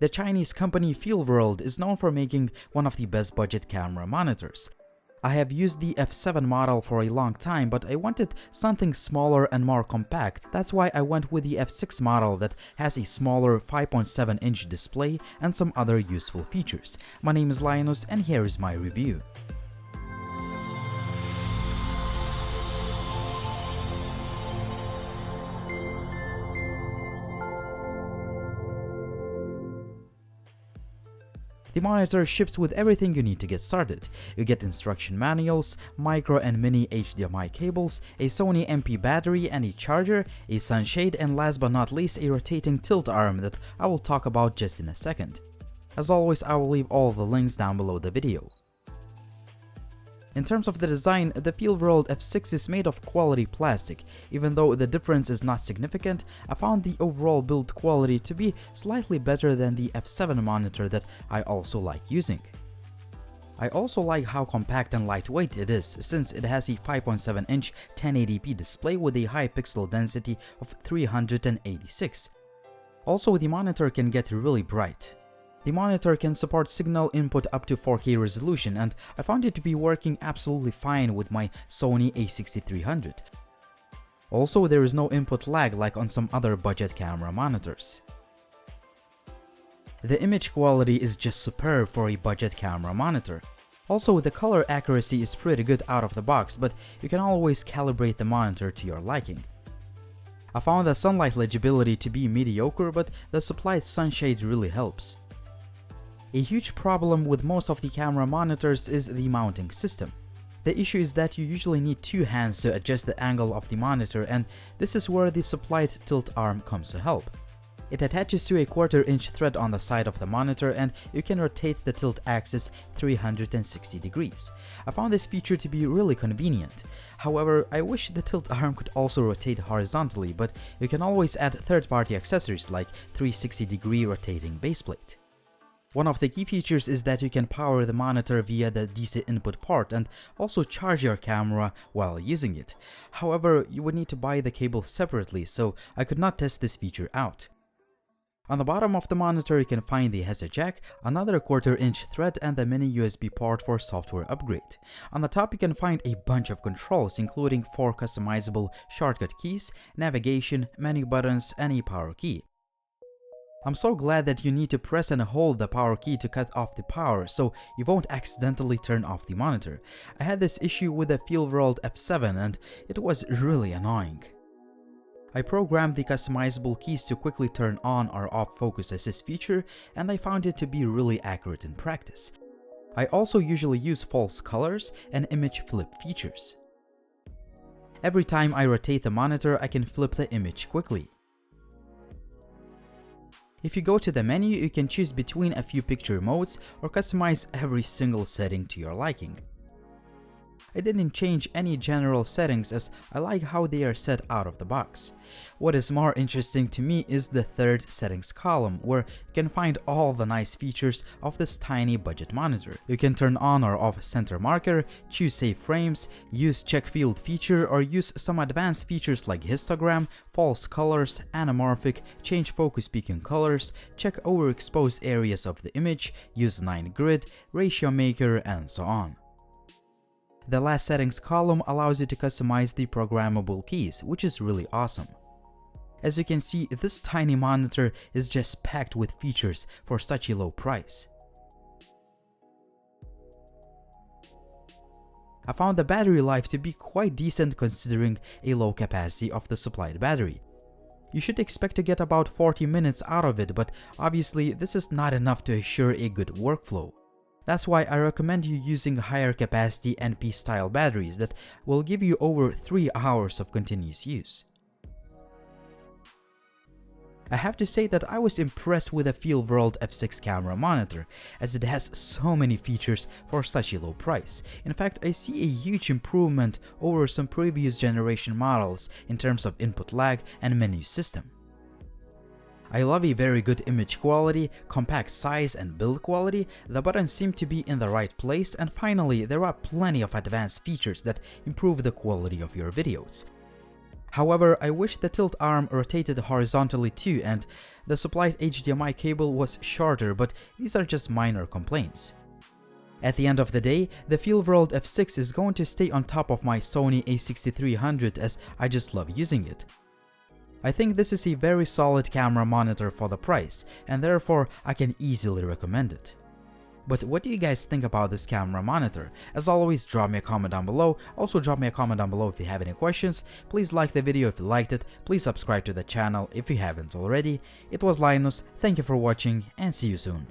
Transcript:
The Chinese company Feelworld is known for making one of the best budget camera monitors. I have used the F7 model for a long time, but I wanted something smaller and more compact. That's why I went with the F6 model that has a smaller 5.7-inch display and some other useful features. My name is Linus and here is my review. The monitor ships with everything you need to get started. You get instruction manuals, micro and mini HDMI cables, a Sony MP battery and a charger, a sunshade, and last but not least a rotating tilt arm that I will talk about just in a second. As always, I will leave all the links down below the video. In terms of the design, the Feelworld F6 is made of quality plastic. Even though the difference is not significant, I found the overall build quality to be slightly better than the F7 monitor that I also like using. I also like how compact and lightweight it is, since it has a 5.7-inch 1080p display with a high pixel density of 386. Also, the monitor can get really bright. The monitor can support signal input up to 4K resolution, and I found it to be working absolutely fine with my Sony a6300. Also, there is no input lag like on some other budget camera monitors. The image quality is just superb for a budget camera monitor. Also, the color accuracy is pretty good out of the box, but you can always calibrate the monitor to your liking. I found the sunlight legibility to be mediocre, but the supplied sunshade really helps. A huge problem with most of the camera monitors is the mounting system. The issue is that you usually need two hands to adjust the angle of the monitor, and this is where the supplied tilt arm comes to help. It attaches to a 1/4-inch thread on the side of the monitor, and you can rotate the tilt axis 360 degrees. I found this feature to be really convenient. However, I wish the tilt arm could also rotate horizontally, but you can always add third-party accessories like 360-degree rotating baseplate. One of the key features is that you can power the monitor via the DC input port and also charge your camera while using it. However, you would need to buy the cable separately, so I could not test this feature out. On the bottom of the monitor you can find the headset jack, another 1/4-inch thread, and the mini USB port for software upgrade. On the top you can find a bunch of controls, including 4 customizable shortcut keys, navigation, menu buttons, and a power key. I'm so glad that you need to press and hold the power key to cut off the power, so you won't accidentally turn off the monitor. I had this issue with the Feelworld F7 and it was really annoying. I programmed the customizable keys to quickly turn on or off focus assist feature, and I found it to be really accurate in practice. I also usually use false colors and image flip features. Every time I rotate the monitor, I can flip the image quickly. If you go to the menu, you can choose between a few picture modes or customize every single setting to your liking. I didn't change any general settings as I like how they are set out of the box. What is more interesting to me is the third settings column, where you can find all the nice features of this tiny budget monitor. You can turn on or off center marker, choose save frames, use check field feature, or use some advanced features like histogram, false colors, anamorphic, change focus peaking colors, check overexposed areas of the image, use 9 grid, ratio maker, and so on. The last settings column allows you to customize the programmable keys, which is really awesome. As you can see, this tiny monitor is just packed with features for such a low price. I found the battery life to be quite decent considering a low capacity of the supplied battery. You should expect to get about 40 minutes out of it, but obviously this is not enough to assure a good workflow. That's why I recommend you using higher capacity NP style batteries that will give you over 3 hours of continuous use. I have to say that I was impressed with the Feelworld F6 camera monitor, as it has so many features for such a low price. In fact, I see a huge improvement over some previous generation models in terms of input lag and menu system. I love a very good image quality, compact size, and build quality. The buttons seem to be in the right place, and finally, there are plenty of advanced features that improve the quality of your videos. However, I wish the tilt arm rotated horizontally too and the supplied HDMI cable was shorter, but these are just minor complaints. At the end of the day, the Feelworld F6 is going to stay on top of my Sony a6300 as I just love using it. I think this is a very solid camera monitor for the price, and therefore I can easily recommend it. But what do you guys think about this camera monitor? As always, drop me a comment down below. Also drop me a comment down below if you have any questions. Please like the video if you liked it. Please subscribe to the channel if you haven't already. It was Linus, thank you for watching and see you soon.